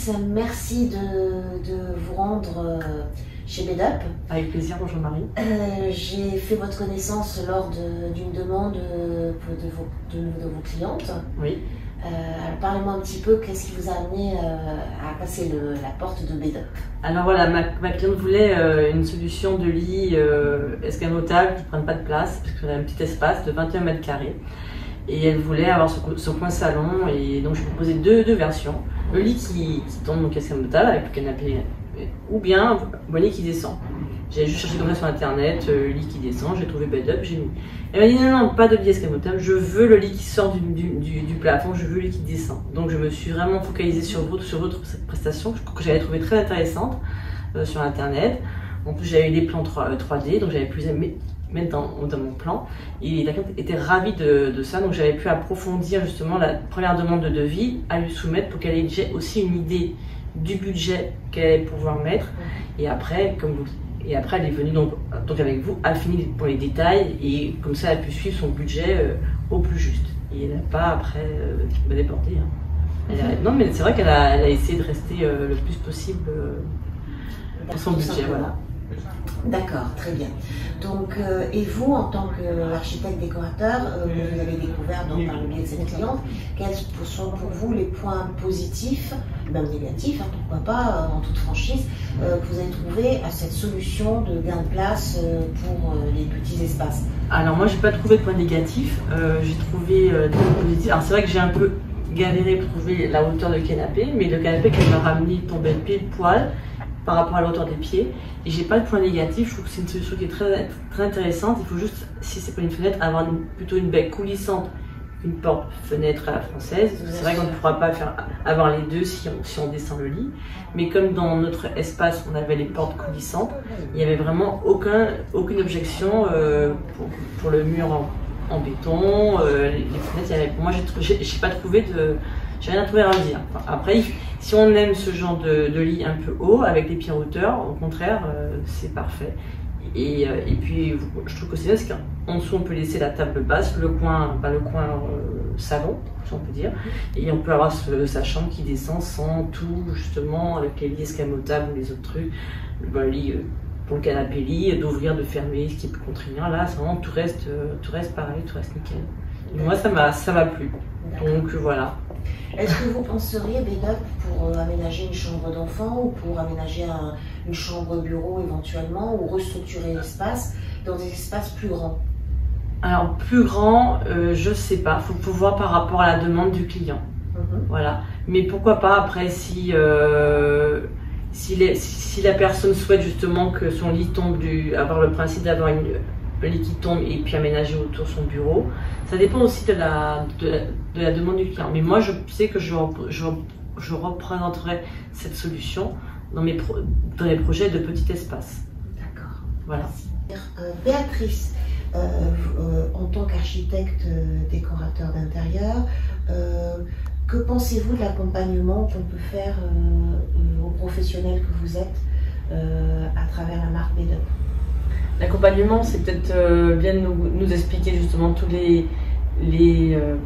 Béatrice, merci de vous rendre chez Bedup. Avec plaisir, bonjour Marie. J'ai fait votre connaissance lors d'une demande de vos clientes. Oui. Alors parlez-moi un petit peu, qu'est-ce qui vous a amené à passer la porte de Bedup? Alors voilà, ma cliente voulait une solution de lit escamotable qui ne prenne pas de place, parce qu'elle a un petit espace de 21 mètres carrés. Et elle voulait avoir son coin salon, et donc je lui ai proposé deux versions. Le lit qui tombe, donc escamotable avec le canapé, ou bien un lit qui descend. J'ai juste cherché comme ça sur internet, lit qui descend, j'ai trouvé Bedup, j'ai mis. Elle m'a dit non, pas de lit escamotable, je veux le lit qui sort du plafond, je veux le lit qui descend. Donc je me suis vraiment focalisée sur votre prestation, que j'avais trouvé très intéressante sur internet. En plus j'avais eu des plans 3D, donc j'avais pu mettre dans mon plan. Et la cliente était ravie de ça, donc j'avais pu approfondir justement la première demande de devis à lui soumettre pour qu'elle ait déjà aussi une idée du budget qu'elle allait pouvoir mettre. Et après, elle est venue donc avec vous, affiner pour les détails, et comme ça elle a pu suivre son budget au plus juste. Et elle n'a pas après débordé. Hein. Non mais c'est vrai qu'elle a essayé de rester le plus possible pour son budget. Voilà. D'accord, très bien. Donc, et vous, en tant qu'architecte décorateur, vous avez découvert donc, par le biais de cette cliente, quels sont pour vous les points positifs, même négatifs, hein, pourquoi pas, en toute franchise, que vous avez trouvé à cette solution de gain de place pour les petits espaces? Alors moi, j'ai pas trouvé de points négatifs, j'ai trouvé des points positifs. Alors c'est vrai que j'ai un peu galéré pour trouver la hauteur de canapé, mais le canapé qu'elle m'a ramené tombait pile poil par rapport à la hauteur des pieds, et j'ai pas de point négatif. Je trouve que c'est une solution qui est très, très intéressante. Il faut juste, si c'est pas une fenêtre, avoir plutôt une baie coulissante, une porte-fenêtre à la française. C'est vrai qu'on ne pourra pas avoir les deux si on descend le lit, mais comme dans notre espace on avait les portes coulissantes, il n'y avait vraiment aucune objection pour le mur en béton, les fenêtres. Pour moi, j'ai pas trouvé j'ai rien trouvé à redire. Enfin, après, si on aime ce genre de lit un peu haut, avec les pieds en hauteur, au contraire, c'est parfait. Et puis, je trouve que c'est bien, parce qu'en dessous, on peut laisser la table basse, le coin salon, si on peut dire. Et on peut avoir sa chambre qui descend sans tout, justement, avec les lits escamotables ou les autres trucs. Le lit pour le canapé lit, d'ouvrir, de fermer, ce qui est plus contraignant. Là, c'est vraiment tout reste pareil, tout reste nickel. Et moi, ça m'a plu. Donc voilà. Est-ce que vous penseriez, Bedup, pour aménager une chambre d'enfant ou pour aménager une chambre bureau éventuellement, ou restructurer l'espace dans des espaces plus grands? Alors plus grand, je sais pas, faut pouvoir par rapport à la demande du client. Voilà. Mais pourquoi pas après si la personne souhaite justement que son lit tombe, avoir le principe d'avoir un lit qui tombe et puis aménager autour son bureau. Ça dépend aussi de la demande du client. Mais moi, je sais que je représenterai cette solution dans mes projets de petit espace. D'accord. Voilà. Béatrice, en tant qu'architecte décorateur d'intérieur, que pensez-vous de l'accompagnement qu'on peut faire aux professionnels que vous êtes à travers la marque Bedup? L'accompagnement, c'est peut-être bien de nous expliquer justement tous les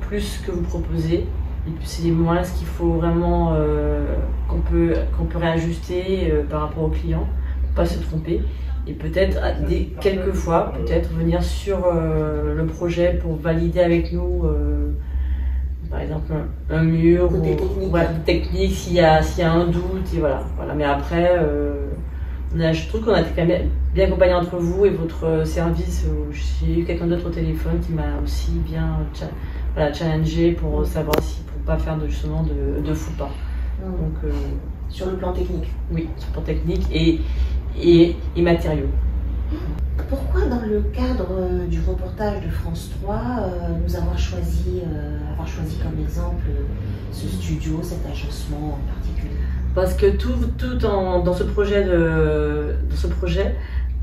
plus que vous proposez, et puis c'est les moins, ce qu'il faut vraiment qu'on peut réajuster par rapport au client, pour pas se tromper. Et peut-être quelquefois, venir sur le projet pour valider avec nous, par exemple un mur ou technique s'il y a un doute, et voilà. Mais après, je trouve qu'on a été quand même bien accompagné entre vous et votre service. J'ai eu quelqu'un d'autre au téléphone qui m'a aussi bien challengé pour savoir pour pas faire justement de faux pas. Donc, sur le plan technique. Oui, sur le plan technique et matériaux. Pourquoi dans le cadre du reportage de France 3, nous avoir choisi comme exemple ce studio, cet agencement en particulier? Parce que dans ce projet,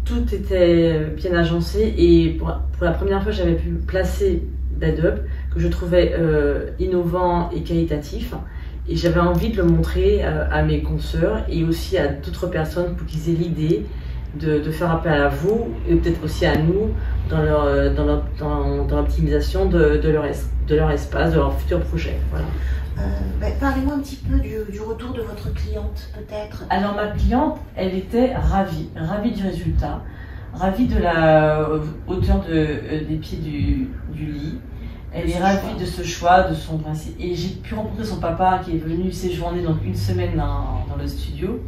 tout était bien agencé, et pour la première fois, j'avais pu placer Bedup, que je trouvais innovant et qualitatif. Et j'avais envie de le montrer à mes consoeurs et aussi à d'autres personnes pour qu'ils aient l'idée de faire appel à vous et peut-être aussi à nous dans l'optimisation de leur espace, de leur futur projet. Voilà. Parlez-moi un petit peu du retour de votre cliente, peut-être. Alors ma cliente, elle était ravie du résultat, ravie de la hauteur des pieds du lit. Elle est ravie de ce choix, de son principe. Et j'ai pu rencontrer son papa qui est venu séjourner donc une semaine dans le studio.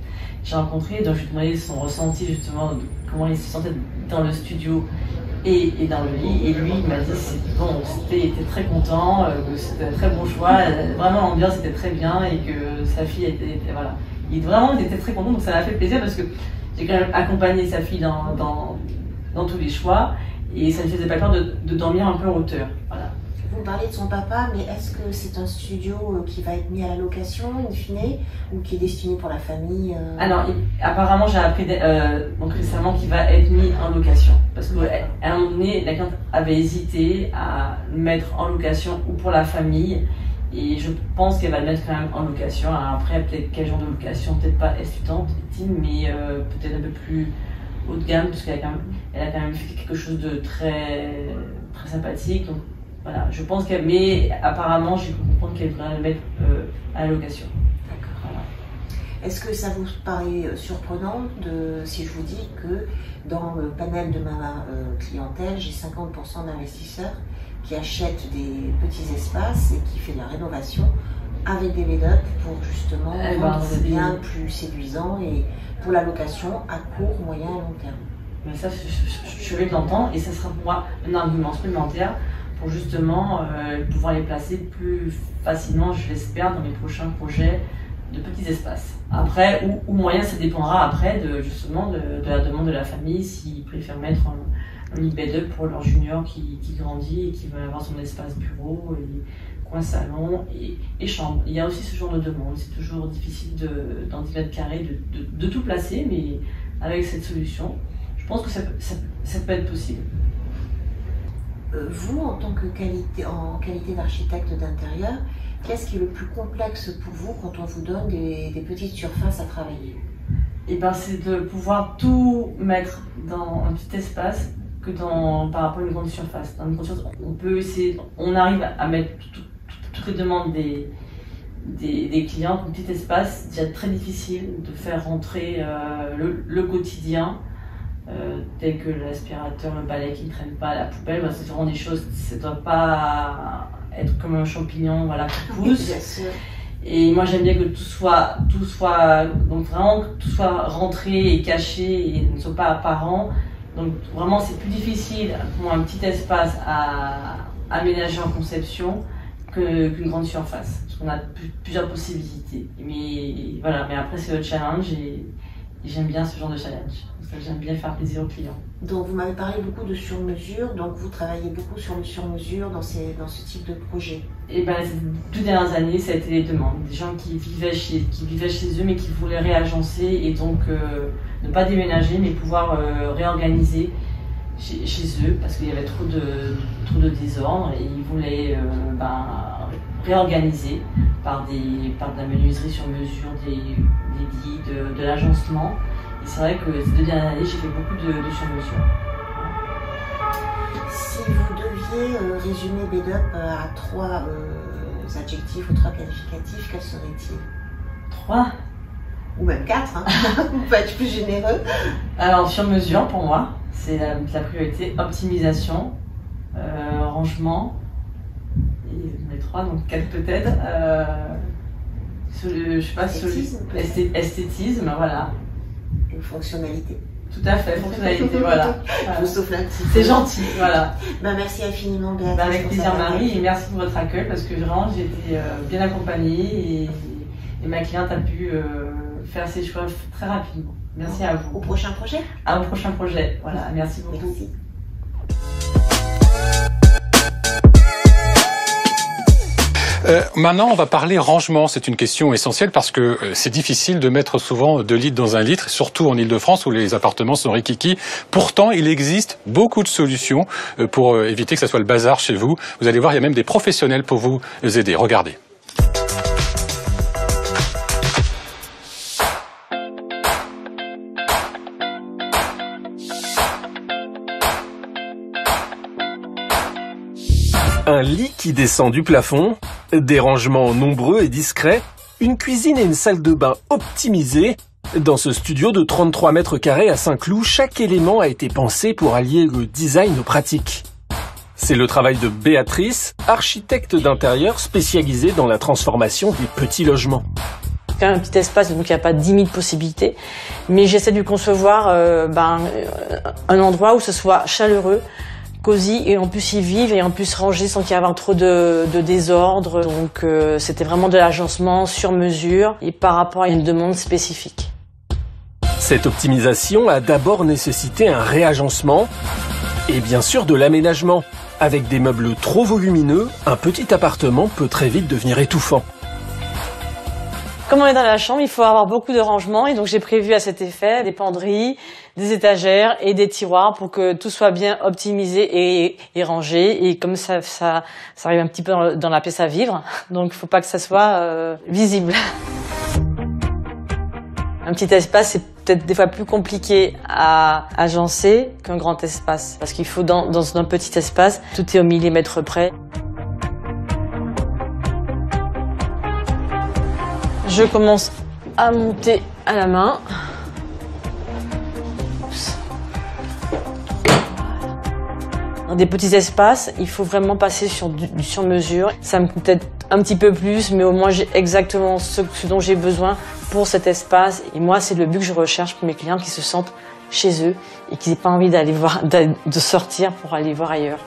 J'ai rencontré, donc je lui ai demandé son ressenti justement, comment il se sentait dans le studio et dans le lit. Et lui, il m'a dit il était très content, que c'était un très bon choix. Vraiment, l'ambiance était très bien et que sa fille était voilà. Il était très content, donc ça m'a fait plaisir parce que j'ai quand même accompagné sa fille dans tous les choix et ça ne faisait pas peur de dormir un peu en hauteur. Voilà. Vous parlez de son papa, mais est-ce que c'est un studio qui va être mis à la location, in fine, ou qui est destiné pour la famille Alors, apparemment, j'ai appris donc récemment qu'il va être mis en location. Parce qu'à un moment donné, la cliente avait hésité à le mettre en location ou pour la famille. Et je pense qu'elle va le mettre quand même en location. Alors après, peut-être quel genre de location, peut-être pas étudiante, mais peut-être un peu plus haut de gamme, parce qu'elle a quand même fait quelque chose de très, très sympathique. Donc, voilà, je pense mais apparemment, j'ai pu comprendre qu'elle voudrait le mettre à la location. D'accord. Voilà. Est-ce que ça vous paraît surprenant si je vous dis que dans le panel de ma clientèle, j'ai 50% d'investisseurs qui achètent des petits espaces et qui fait de la rénovation avec des bed-up pour justement rendre le bien plus séduisant et pour la location à court, moyen et long terme. Mais ça, je vais l'entendre et ça sera pour moi un argument supplémentaire pour justement pouvoir les placer plus facilement, je l'espère, dans mes prochains projets de petits espaces. Après, ou moyen, ça dépendra après justement de la demande de la famille, s'ils préfèrent mettre un lit bed-up pour leur junior qui grandit et qui veut avoir son espace bureau, et coin salon et chambre. Il y a aussi ce genre de demande. C'est toujours difficile dans 10 mètres carrés de tout placer, mais avec cette solution, je pense que ça peut être possible. Vous, en tant que qualité d'architecte d'intérieur, qu'est-ce qui est le plus complexe pour vous quand on vous donne des petites surfaces à travailler? Et ben, c'est de pouvoir tout mettre dans un petit espace par rapport à une grande surface. Dans une grande surface, on arrive à mettre toutes les demandes des clients. Un petit espace, c'est déjà très difficile de faire rentrer le quotidien. Tel que l'aspirateur, le balai qui ne traîne pas à la poubelle, c'est vraiment des choses, ça ne doit pas être comme un champignon qui pousse. Bien sûr. Et moi j'aime bien que tout soit donc vraiment que tout soit rentré et caché et ne soit pas apparent. Donc vraiment c'est plus difficile pour un petit espace à aménager en conception qu'une grande surface. Parce qu'on a plusieurs possibilités. Mais voilà, mais après c'est le challenge et j'aime bien ce genre de challenge. J'aime bien faire plaisir aux clients. Donc vous m'avez parlé beaucoup de sur-mesure, donc vous travaillez beaucoup sur le sur-mesure dans ce type de projet. Et ben, ces 2 dernières années, ça a été les demandes. Des gens qui vivaient chez eux mais qui voulaient réagencer et donc ne pas déménager mais pouvoir réorganiser chez eux parce qu'il y avait trop de désordre et ils voulaient réorganiser par de la menuiserie sur mesure, des lits, de l'agencement. Et c'est vrai que ces 2 dernières années, j'ai fait beaucoup de sur-mesure. Si vous deviez résumer bed-up à 3 adjectifs ou 3 qualificatifs, quels seraient-ils? 3 ou même 4, hein. On peut être plus généreux. Alors sur-mesure pour moi, c'est la priorité, optimisation, rangement, et les 3, donc 4 peut-être. Je sais pas, esthétisme, voilà. Et fonctionnalité. Tout à fait, fonctionnalité, voilà. Je vous souffle un petit peu. C'est gentil, voilà. Merci infiniment, Béatrice. Avec plaisir, Marie, et merci pour votre accueil parce que vraiment j'ai été bien accompagnée et ma cliente a pu faire ses choix très rapidement. Merci à vous. Au prochain projet. Au prochain projet, voilà. Merci beaucoup. Merci. Maintenant, on va parler rangement. C'est une question essentielle parce que c'est difficile de mettre souvent 2 litres dans un litre, surtout en Île-de-France où les appartements sont rikiki. Pourtant, il existe beaucoup de solutions pour éviter que ça soit le bazar chez vous. Vous allez voir, il y a même des professionnels pour vous aider. Regardez. Un lit qui descend du plafond, des rangements nombreux et discrets, une cuisine et une salle de bain optimisées. Dans ce studio de 33 mètres carrés à Saint-Cloud, chaque élément a été pensé pour allier le design aux pratiques. C'est le travail de Béatrice, architecte d'intérieur spécialisée dans la transformation des petits logements. C'est un petit espace, donc il n'y a pas 10 000 possibilités, mais j'essaie de concevoir un endroit où ce soit chaleureux, cosy, et on puisse y vivre et on puisse ranger sans qu'il y ait trop de désordre. Donc c'était vraiment de l'agencement sur mesure et par rapport à une demande spécifique. Cette optimisation a d'abord nécessité un réagencement et bien sûr de l'aménagement. Avec des meubles trop volumineux, un petit appartement peut très vite devenir étouffant. Comme on est dans la chambre, il faut avoir beaucoup de rangements et donc j'ai prévu à cet effet des penderies, des étagères et des tiroirs pour que tout soit bien optimisé et rangé. Et comme ça arrive un petit peu dans la pièce à vivre, donc il faut pas que ça soit visible. Un petit espace, c'est peut-être des fois plus compliqué à agencer qu'un grand espace. Parce qu'il faut dans un petit espace, tout est au millimètre près. Je commence à monter à la main. Dans des petits espaces, il faut vraiment passer du sur-mesure. Ça me coûte peut-être un petit peu plus, mais au moins j'ai exactement ce dont j'ai besoin pour cet espace. Et moi, c'est le but que je recherche pour mes clients, qui se sentent chez eux et qui n'aient pas envie de sortir pour aller voir ailleurs.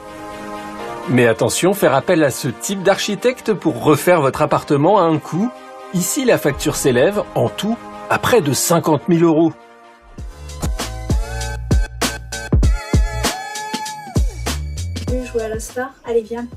Mais attention, faire appel à ce type d'architecte pour refaire votre appartement a un coût. Ici, la facture s'élève en tout à près de 50 000 €. Tu veux jouer à la star? Allez, viens.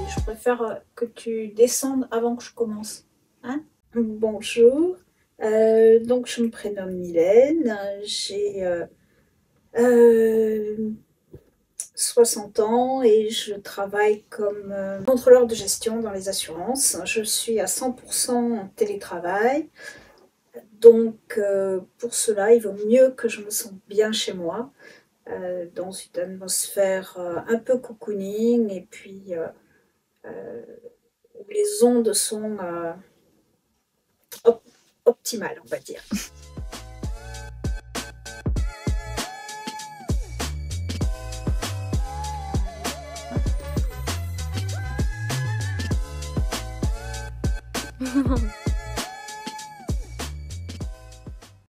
Je préfère que tu descendes avant que je commence. Hein? Bonjour. Donc, je me prénomme Mylène. J'ai 60 ans et je travaille comme contrôleur de gestion dans les assurances. Je suis à 100% en télétravail. Donc, pour cela, il vaut mieux que je me sente bien chez moi, dans une atmosphère un peu cocooning et puis où les ondes sont optimales, on va dire.